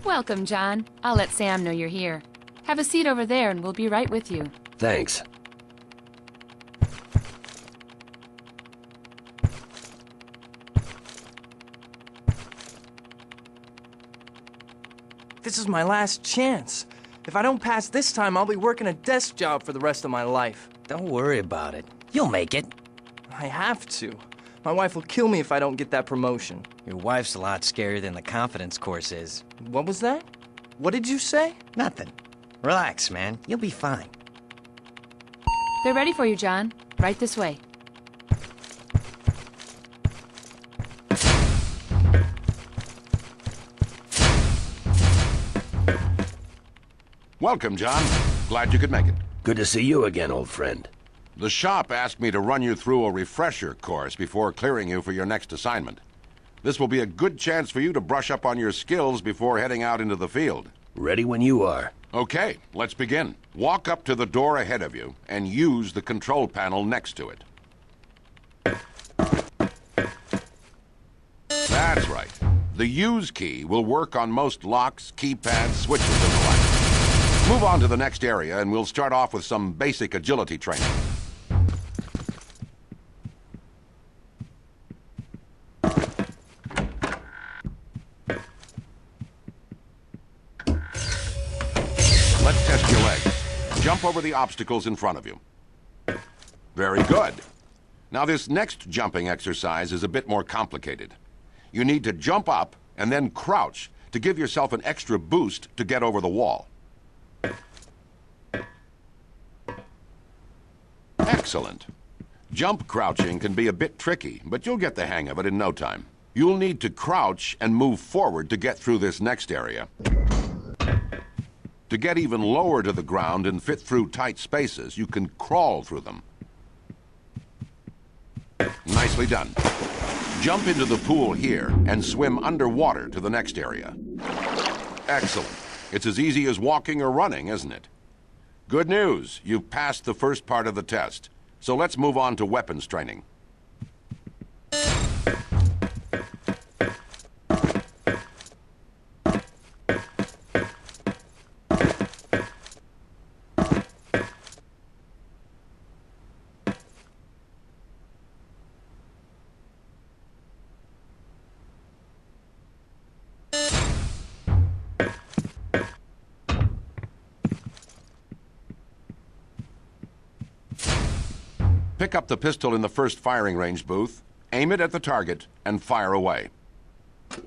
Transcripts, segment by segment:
Welcome, John. I'll let Sam know you're here. Have a seat over there and we'll be right with you. Thanks. This is my last chance. If I don't pass this time, I'll be working a desk job for the rest of my life. Don't worry about it. You'll make it. I have to. My wife will kill me if I don't get that promotion. Your wife's a lot scarier than the confidence course is. What was that? What did you say? Nothing. Relax, man. You'll be fine. They're ready for you, John. Right this way. Welcome, John. Glad you could make it. Good to see you again, old friend. The shop asked me to run you through a refresher course before clearing you for your next assignment. This will be a good chance for you to brush up on your skills before heading out into the field. Ready when you are. Okay, let's begin. Walk up to the door ahead of you and use the control panel next to it. That's right. The use key will work on most locks, keypads, switches, and the like. Move on to the next area and we'll start off with some basic agility training. Let's test your legs. Jump over the obstacles in front of you. Very good. Now this next jumping exercise is a bit more complicated. You need to jump up and then crouch to give yourself an extra boost to get over the wall. Excellent. Jump crouching can be a bit tricky, but you'll get the hang of it in no time. You'll need to crouch and move forward to get through this next area. To get even lower to the ground and fit through tight spaces, you can crawl through them. Nicely done. Jump into the pool here and swim underwater to the next area. Excellent. It's as easy as walking or running, isn't it? Good news, you've passed the first part of the test. So let's move on to weapons training. Pick up the pistol in the first firing range booth, aim it at the target, and fire away. Good.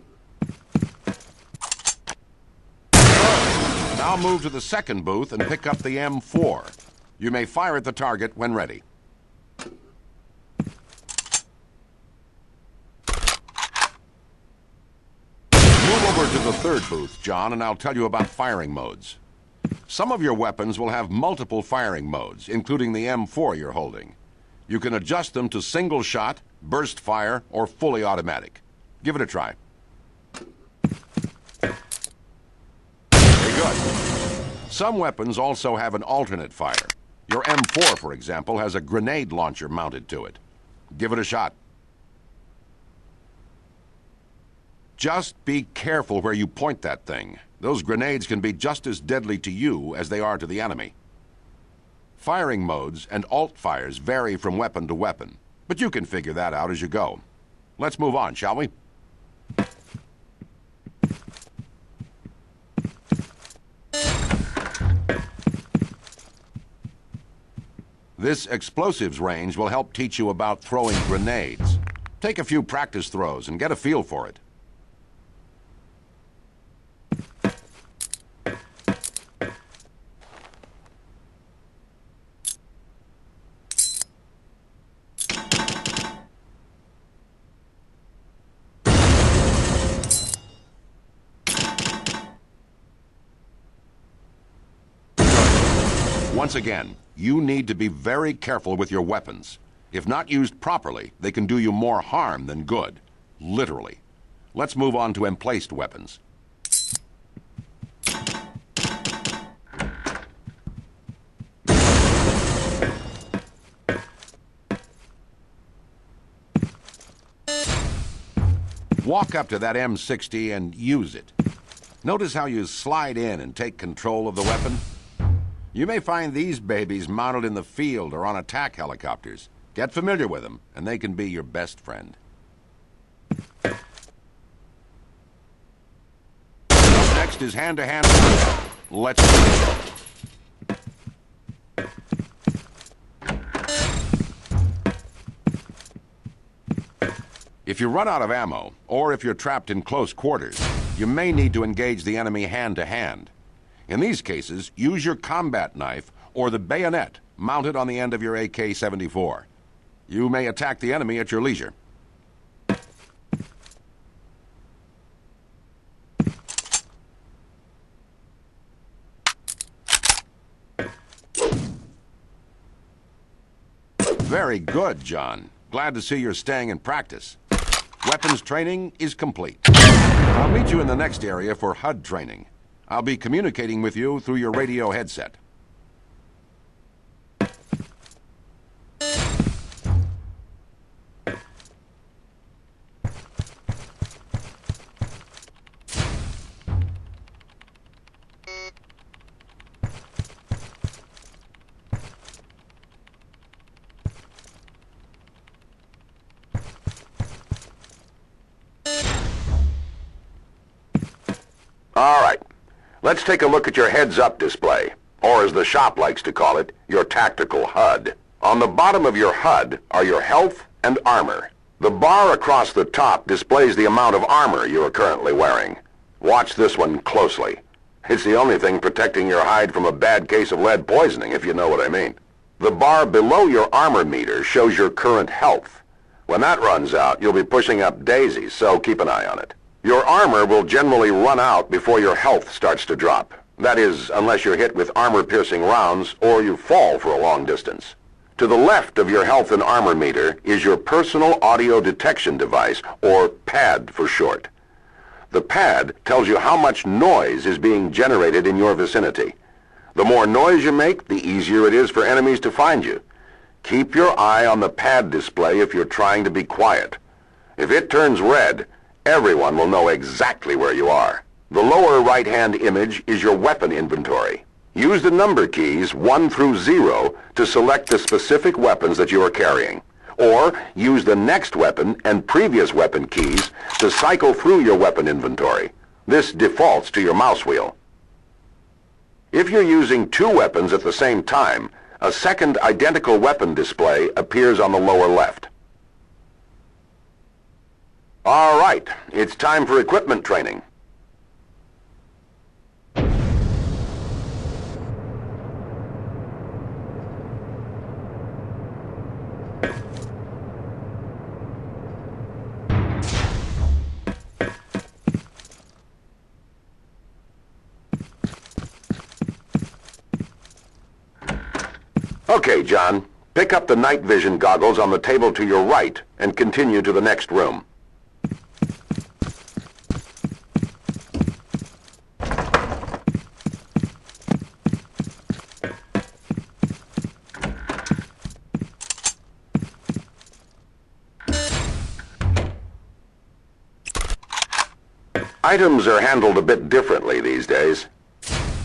Now move to the second booth and pick up the M4. You may fire at the target when ready. Move over to the third booth, John, and I'll tell you about firing modes. Some of your weapons will have multiple firing modes, including the M4 you're holding. You can adjust them to single shot, burst fire, or fully automatic. Give it a try. Very good. Some weapons also have an alternate fire. Your M4, for example, has a grenade launcher mounted to it. Give it a shot. Just be careful where you point that thing. Those grenades can be just as deadly to you as they are to the enemy. Firing modes and alt fires vary from weapon to weapon, but you can figure that out as you go. Let's move on, shall we? This explosives range will help teach you about throwing grenades. Take a few practice throws and get a feel for it. Once again, you need to be very careful with your weapons. If not used properly, they can do you more harm than good. Literally. Let's move on to emplaced weapons. Walk up to that M60 and use it. Notice how you slide in and take control of the weapon? You may find these babies mounted in the field or on attack helicopters. Get familiar with them, and they can be your best friend. Up next is hand-to-hand combat. Let's go. If you run out of ammo, or if you're trapped in close quarters, you may need to engage the enemy hand-to-hand. In these cases, use your combat knife or the bayonet mounted on the end of your AK-74. You may attack the enemy at your leisure. Very good, John. Glad to see you're staying in practice. Weapons training is complete. I'll meet you in the next area for HUD training. I'll be communicating with you through your radio headset. All right. Let's take a look at your heads-up display, or as the shop likes to call it, your tactical HUD. On the bottom of your HUD are your health and armor. The bar across the top displays the amount of armor you are currently wearing. Watch this one closely. It's the only thing protecting your hide from a bad case of lead poisoning, if you know what I mean. The bar below your armor meter shows your current health. When that runs out, you'll be pushing up daisies, so keep an eye on it. Your armor will generally run out before your health starts to drop. That is, unless you're hit with armor-piercing rounds or you fall for a long distance. To the left of your health and armor meter is your personal audio detection device, or PAD for short. The PAD tells you how much noise is being generated in your vicinity. The more noise you make, the easier it is for enemies to find you. Keep your eye on the PAD display if you're trying to be quiet. If it turns red, everyone will know exactly where you are. The lower right-hand image is your weapon inventory. Use the number keys 1 through 0 to select the specific weapons that you are carrying. Or use the next weapon and previous weapon keys to cycle through your weapon inventory. This defaults to your mouse wheel. If you're using 2 weapons at the same time, a second identical weapon display appears on the lower left. All right, it's time for equipment training. Okay, John, pick up the night vision goggles on the table to your right and continue to the next room. Items are handled a bit differently these days.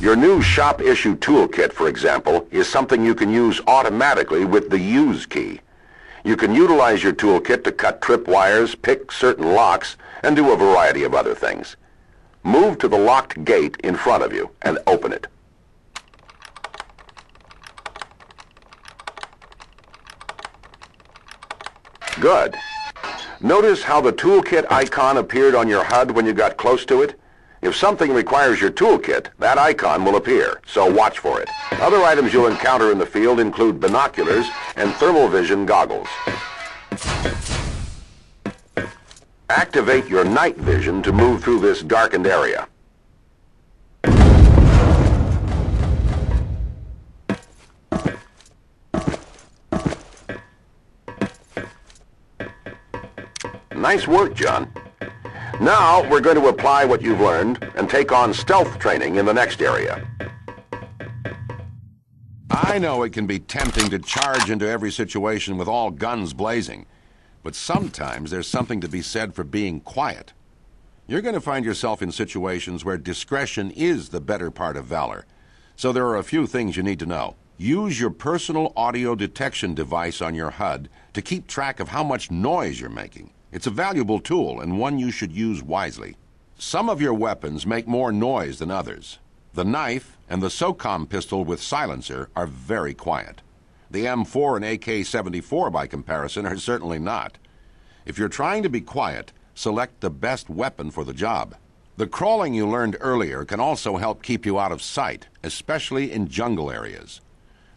Your new shop-issue toolkit, for example, is something you can use automatically with the Use key. You can utilize your toolkit to cut tripwires, pick certain locks, and do a variety of other things. Move to the locked gate in front of you and open it. Good. Notice how the toolkit icon appeared on your HUD when you got close to it? If something requires your toolkit, that icon will appear, so watch for it. Other items you'll encounter in the field include binoculars and thermal vision goggles. Activate your night vision to move through this darkened area. Nice work, John. Now, we're going to apply what you've learned and take on stealth training in the next area. I know it can be tempting to charge into every situation with all guns blazing, but sometimes there's something to be said for being quiet. You're going to find yourself in situations where discretion is the better part of valor. So there are a few things you need to know. Use your personal audio detection device on your HUD to keep track of how much noise you're making. It's a valuable tool and one you should use wisely. Some of your weapons make more noise than others. The knife and the SOCOM pistol with silencer are very quiet. The M4 and AK-74 by comparison are certainly not. If you're trying to be quiet, select the best weapon for the job. The crawling you learned earlier can also help keep you out of sight, especially in jungle areas.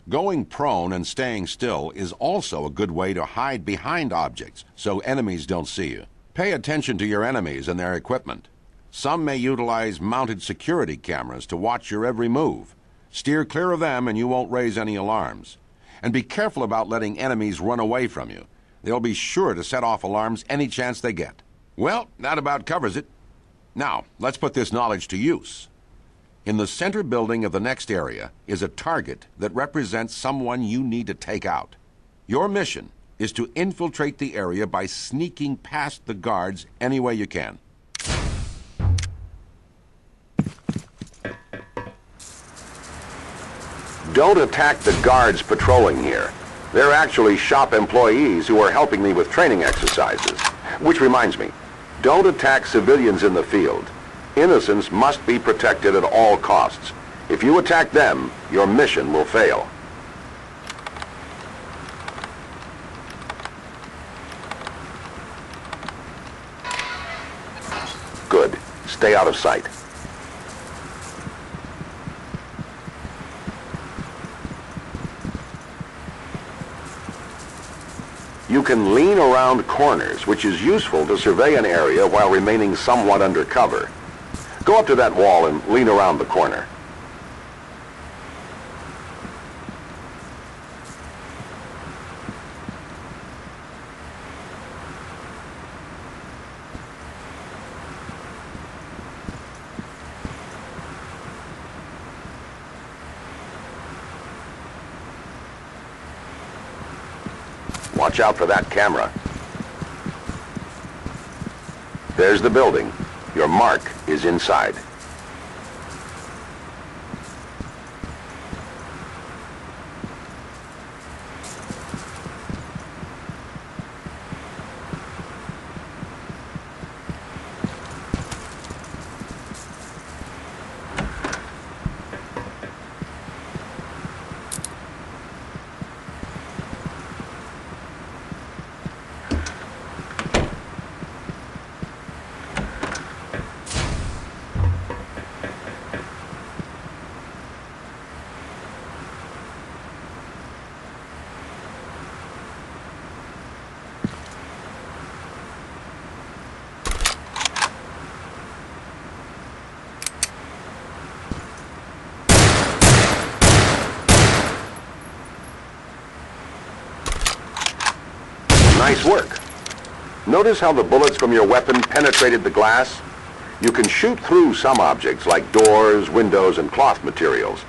Going prone and staying still is also a good way to hide behind objects so enemies don't see you. Pay attention to your enemies and their equipment. Some may utilize mounted security cameras to watch your every move. Steer clear of them and you won't raise any alarms. And be careful about letting enemies run away from you. They'll be sure to set off alarms any chance they get. Well, that about covers it. Now, let's put this knowledge to use. In the center building of the next area is a target that represents someone you need to take out. Your mission is to infiltrate the area by sneaking past the guards any way you can. Don't attack the guards patrolling here. They're actually shop employees who are helping me with training exercises. Which reminds me, don't attack civilians in the field. Innocents must be protected at all costs. If you attack them, your mission will fail. Good. Stay out of sight. You can lean around corners, which is useful to survey an area while remaining somewhat under cover. Go up to that wall and lean around the corner. Watch out for that camera. There's the building. Your mark is inside. Nice work. Notice how the bullets from your weapon penetrated the glass? You can shoot through some objects like doors, windows, and cloth materials.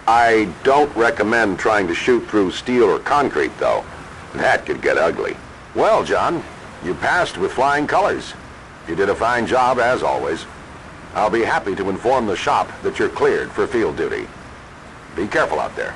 I don't recommend trying to shoot through steel or concrete, though. That could get ugly. Well, John, you passed with flying colors. You did a fine job, as always. I'll be happy to inform the shop that you're cleared for field duty. Be careful out there.